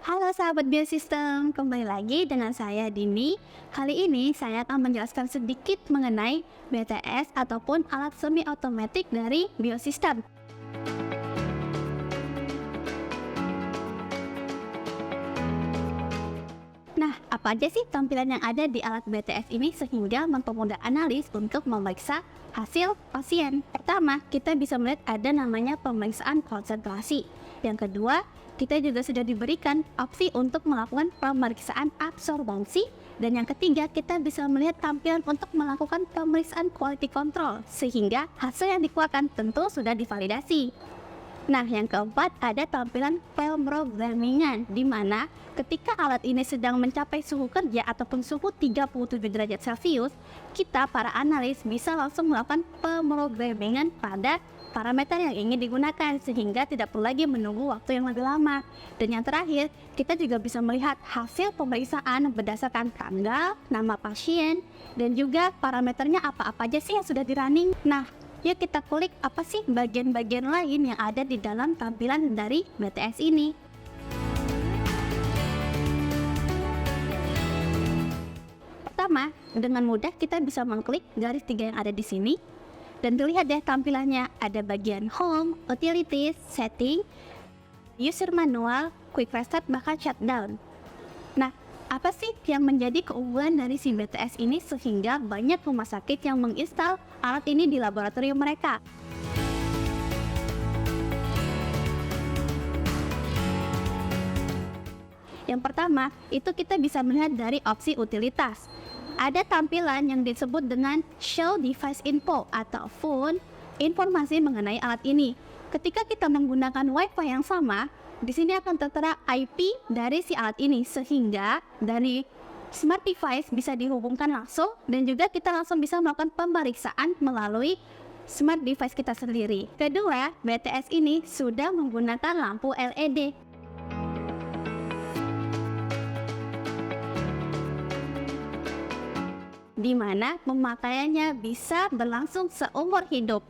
Halo sahabat biosistem, kembali lagi dengan saya Dini. Kali ini saya akan menjelaskan sedikit mengenai BTS ataupun alat semi otomatik dari biosistem. Nah, apa aja sih tampilan yang ada di alat BTS ini sehingga mempermudah analis untuk memeriksa hasil pasien? Pertama, kita bisa melihat ada namanya pemeriksaan konsentrasi. Yang kedua, kita juga sudah diberikan opsi untuk melakukan pemeriksaan absorbansi. Dan yang ketiga, kita bisa melihat tampilan untuk melakukan pemeriksaan quality control, sehingga hasil yang dikeluarkan tentu sudah divalidasi. Nah, yang keempat ada tampilan pemrogramingan, di mana ketika alat ini sedang mencapai suhu kerja ataupun suhu 37 derajat Celcius, kita para analis bisa langsung melakukan pemrogramingan pada parameter yang ingin digunakan sehingga tidak perlu lagi menunggu waktu yang lebih lama. Dan yang terakhir, kita juga bisa melihat hasil pemeriksaan berdasarkan tanggal, nama pasien, dan juga parameternya apa-apa aja sih yang sudah di-running. Nah, yuk kita kulik apa sih bagian-bagian lain yang ada di dalam tampilan dari BTS ini. Pertama, dengan mudah kita bisa mengklik garis 3 yang ada di sini. Dan terlihat deh tampilannya, ada bagian Home, Utilities, Setting, User Manual, Quick Restart, bahkan Shutdown. Nah, apa sih yang menjadi keunggulan dari si BTS ini sehingga banyak rumah sakit yang menginstal alat ini di laboratorium mereka? Yang pertama, itu kita bisa melihat dari opsi utilitas. Ada tampilan yang disebut dengan Show Device Info ataupun informasi mengenai alat ini. Ketika kita menggunakan Wi-Fi yang sama, di sini akan tertera IP dari si alat ini sehingga dari smart device bisa dihubungkan langsung dan juga kita langsung bisa melakukan pemeriksaan melalui smart device kita sendiri. Kedua, BTS ini sudah menggunakan lampu LED. Di mana pemakaiannya bisa berlangsung seumur hidup.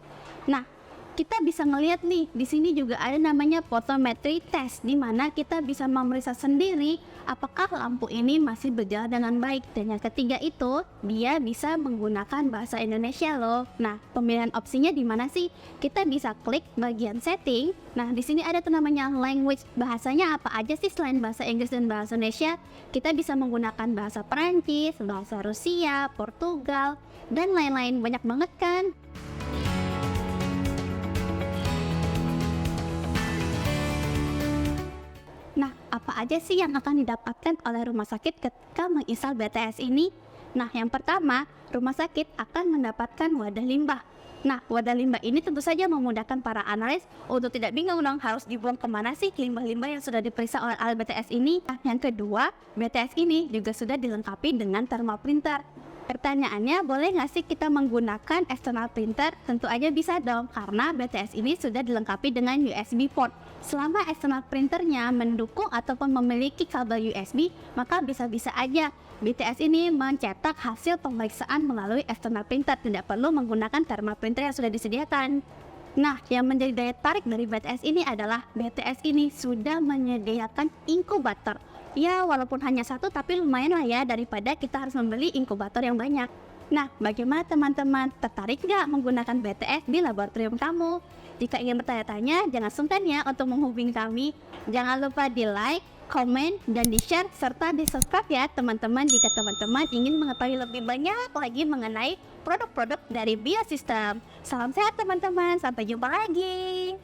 Nah, kita bisa ngelihat nih, di sini juga ada namanya photometry test, di mana kita bisa memeriksa sendiri apakah lampu ini masih berjalan dengan baik. Dan yang ketiga itu, dia bisa menggunakan bahasa Indonesia loh. Nah, pemilihan opsinya di mana sih? Kita bisa klik bagian setting. Nah, di sini ada tuh namanya language. Bahasanya apa aja sih selain bahasa Inggris dan bahasa Indonesia? Kita bisa menggunakan bahasa Perancis, bahasa Rusia, Portugal, dan lain-lain. Banyak banget kan? Nah, apa aja sih yang akan didapatkan oleh rumah sakit ketika menginstal BTS ini? Nah, yang pertama, rumah sakit akan mendapatkan wadah limbah. Nah, wadah limbah ini tentu saja memudahkan para analis untuk tidak bingung dong harus dibuang kemana sih limbah-limbah yang sudah diperiksa oleh alat BTS ini. Nah, yang kedua, BTS ini juga sudah dilengkapi dengan thermal printer. Pertanyaannya, boleh nggak sih kita menggunakan external printer? Tentu aja bisa dong, karena BTS ini sudah dilengkapi dengan USB port. Selama external printernya mendukung ataupun memiliki kabel USB, maka bisa-bisa aja BTS ini mencetak hasil pemeriksaan melalui external printer, tidak perlu menggunakan thermal printer yang sudah disediakan. Nah, yang menjadi daya tarik dari BTS ini adalah BTS ini sudah menyediakan inkubator. Ya, walaupun hanya satu, tapi lumayan lah ya daripada kita harus membeli inkubator yang banyak. Nah, bagaimana teman-teman? Tertarik nggak menggunakan BTS di laboratorium kamu? Jika ingin bertanya-tanya, jangan sungkan ya untuk menghubungi kami. Jangan lupa di like, komen, dan di share, serta di subscribe ya teman-teman jika teman-teman ingin mengetahui lebih banyak lagi mengenai produk-produk dari biosistem. Salam sehat teman-teman, sampai jumpa lagi.